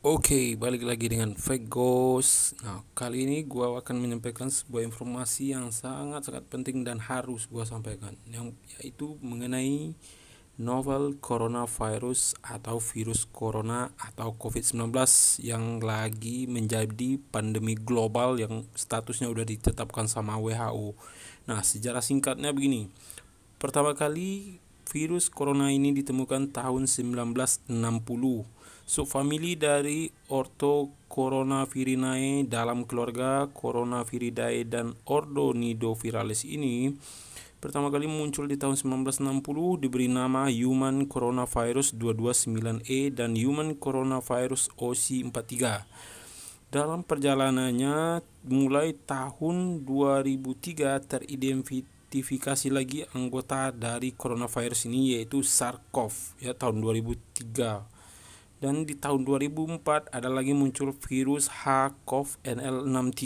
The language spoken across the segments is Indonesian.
Oke, balik lagi dengan Fake Ghost. Nah, kali ini gua akan menyampaikan sebuah informasi yang sangat-sangat penting dan harus gua sampaikan, yang yaitu mengenai novel coronavirus atau virus corona atau COVID-19 yang lagi menjadi pandemi global yang statusnya udah ditetapkan sama WHO. Nah, sejarah singkatnya begini. Pertama kali virus corona ini ditemukan tahun 1960. Subfamili dari Orthocoronavirinae dalam keluarga Coronaviridae dan Ordo Nidoviralis ini pertama kali muncul di tahun 1960, diberi nama Human Coronavirus 229E dan Human Coronavirus OC43. Dalam perjalanannya, mulai tahun 2003 teridentifikasi lagi anggota dari coronavirus ini, yaitu SARS-CoV ya, tahun 2003. Dan di tahun 2004 ada lagi muncul virus HCoV-NL63.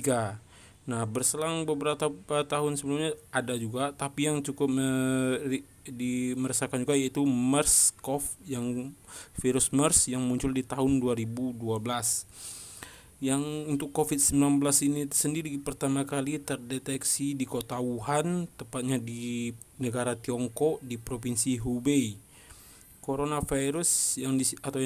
Nah, berselang beberapa tahun sebelumnya ada juga, tapi yang cukup meresahkan juga, yaitu MERS-CoV, yang virus MERS yang muncul di tahun 2012. Yang untuk COVID-19 ini sendiri pertama kali terdeteksi di kota Wuhan, tepatnya di negara Tiongkok, di provinsi Hubei. Coronavirus yang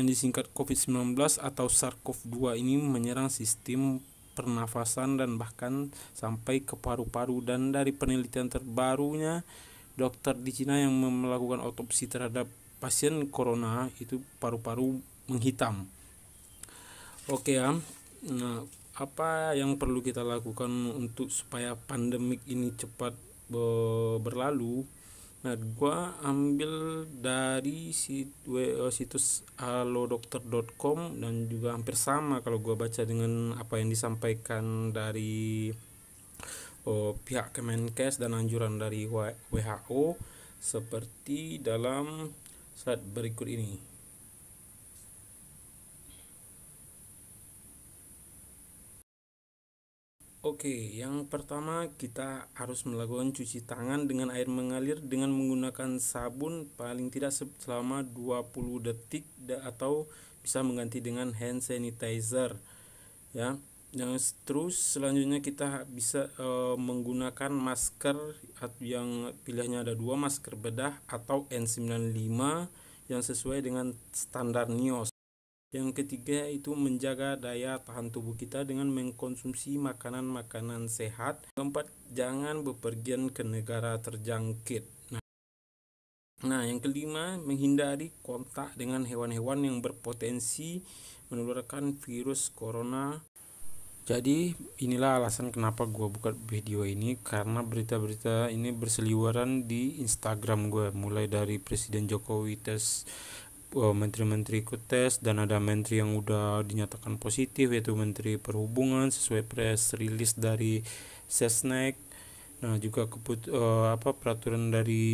disingkat COVID-19 atau SARS-CoV-2 ini menyerang sistem pernafasan dan bahkan sampai ke paru-paru, dan dari penelitian terbarunya dokter di Cina yang melakukan otopsi terhadap pasien corona itu paru-paru menghitam. Oke ya. Nah, apa yang perlu kita lakukan untuk supaya pandemik ini cepat berlalu? Nah, gua ambil dari situs halodokter.com, dan juga hampir sama kalau gua baca dengan apa yang disampaikan dari pihak Kemenkes dan anjuran dari WHO seperti dalam slide berikut ini. Oke, yang pertama kita harus melakukan cuci tangan dengan air mengalir dengan menggunakan sabun paling tidak selama 20 detik atau bisa mengganti dengan hand sanitizer ya. Yang terus selanjutnya kita bisa menggunakan masker yang pilihannya ada dua, masker bedah atau N95 yang sesuai dengan standar NIOSH. Yang ketiga itu menjaga daya tahan tubuh kita dengan mengkonsumsi makanan-makanan sehat. Keempat, jangan bepergian ke negara terjangkit. Nah, yang kelima, menghindari kontak dengan hewan-hewan yang berpotensi menularkan virus corona. Jadi inilah alasan kenapa gue buka video ini, karena berita-berita ini berseliweran di Instagram gue, mulai dari Presiden Jokowi tes, menteri-menteri ikut tes, dan ada menteri yang udah dinyatakan positif, yaitu Menteri Perhubungan sesuai press release dari Sesnek. Nah, juga peraturan dari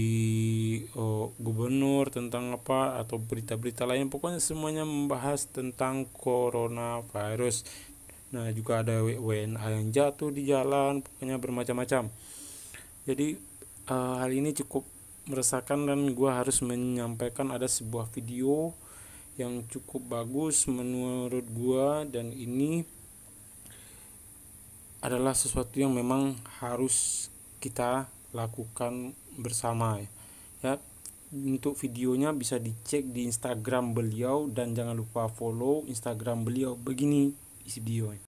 gubernur tentang atau berita-berita lain, pokoknya semuanya membahas tentang coronavirus. Nah, juga ada WNA yang jatuh di jalan, pokoknya bermacam-macam. Jadi hal ini cukup meresahkan, dan gue harus menyampaikan ada sebuah video yang cukup bagus menurut gue, dan ini adalah sesuatu yang memang harus kita lakukan bersama ya. Untuk videonya bisa dicek di Instagram beliau, dan jangan lupa follow Instagram beliau. Begini isi videonya.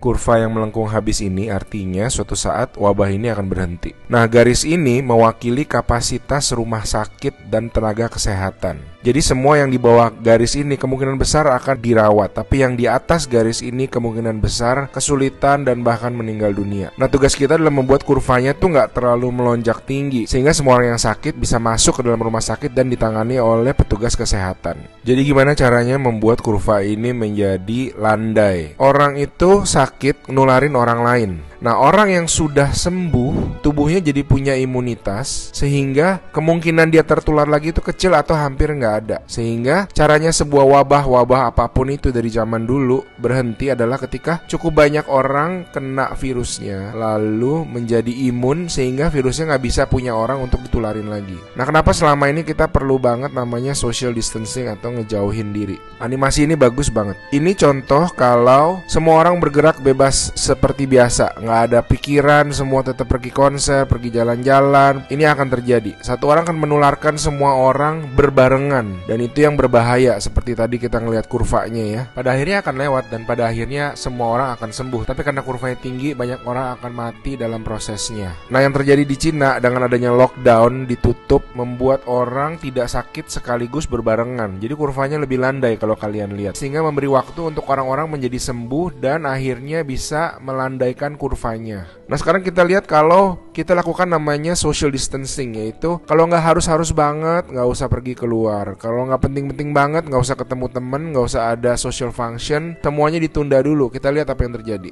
Kurva yang melengkung habis ini artinya suatu saat wabah ini akan berhenti. Nah, garis ini mewakili kapasitas rumah sakit dan tenaga kesehatan. Jadi semua yang di bawah garis ini kemungkinan besar akan dirawat, tapi yang di atas garis ini kemungkinan besar kesulitan dan bahkan meninggal dunia. Nah, tugas kita adalah membuat kurvanya tuh nggak terlalu melonjak tinggi, sehingga semua orang yang sakit bisa masuk ke dalam rumah sakit dan ditangani oleh petugas kesehatan. Jadi gimana caranya membuat kurva ini menjadi landai? Orang itu sakit nularin orang lain. Nah, orang yang sudah sembuh, tubuhnya jadi punya imunitas, sehingga kemungkinan dia tertular lagi itu kecil atau hampir nggak ada. Sehingga caranya sebuah wabah apapun itu dari zaman dulu berhenti adalah ketika cukup banyak orang kena virusnya, lalu menjadi imun sehingga virusnya nggak bisa punya orang untuk ditularin lagi. Nah, kenapa selama ini kita perlu banget namanya social distancing atau ngejauhin diri? Animasi ini bagus banget. Ini contoh kalau semua orang bergerak bebas seperti biasa, nggak ada pikiran, semua tetap pergi konser, pergi jalan-jalan. Ini akan terjadi. Satu orang akan menularkan semua orang berbarengan, dan itu yang berbahaya. Seperti tadi kita ngelihat kurvanya ya. Pada akhirnya akan lewat dan pada akhirnya semua orang akan sembuh. Tapi karena kurvanya tinggi, banyak orang akan mati dalam prosesnya. Nah, yang terjadi di Cina dengan adanya lockdown, ditutup, membuat orang tidak sakit sekaligus berbarengan. Jadi kurvanya lebih landai kalau kalian lihat, sehingga memberi waktu untuk orang-orang menjadi sembuh dan akhirnya bisa melandaikan kurvanya. Nah, sekarang kita lihat kalau kita lakukan namanya social distancing, yaitu kalau nggak harus banget, nggak usah pergi keluar. Kalau nggak penting-penting banget, nggak usah ketemu temen, nggak usah ada social function, semuanya ditunda dulu. Kita lihat apa yang terjadi.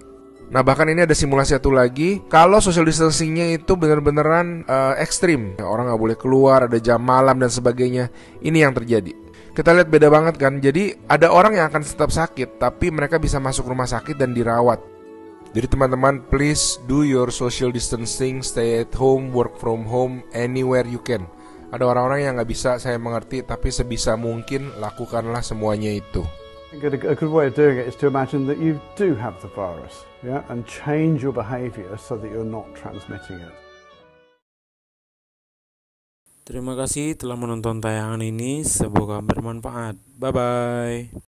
Nah, bahkan ini ada simulasi satu lagi. Kalau social distancingnya itu bener-beneran ekstrim, orang nggak boleh keluar, ada jam malam dan sebagainya. Ini yang terjadi. Kita lihat beda banget kan. Jadi ada orang yang akan tetap sakit, tapi mereka bisa masuk rumah sakit dan dirawat. Jadi teman-teman, please do your social distancing, stay at home, work from home, anywhere you can. Ada orang-orang yang nggak bisa, saya mengerti, tapi sebisa mungkin lakukanlah semuanya itu. A good way of doing it is to imagine that you do have the virus, yeah, and change your behavior so that you're not transmitting it. Terima kasih telah menonton tayangan ini, semoga bermanfaat. Bye-bye.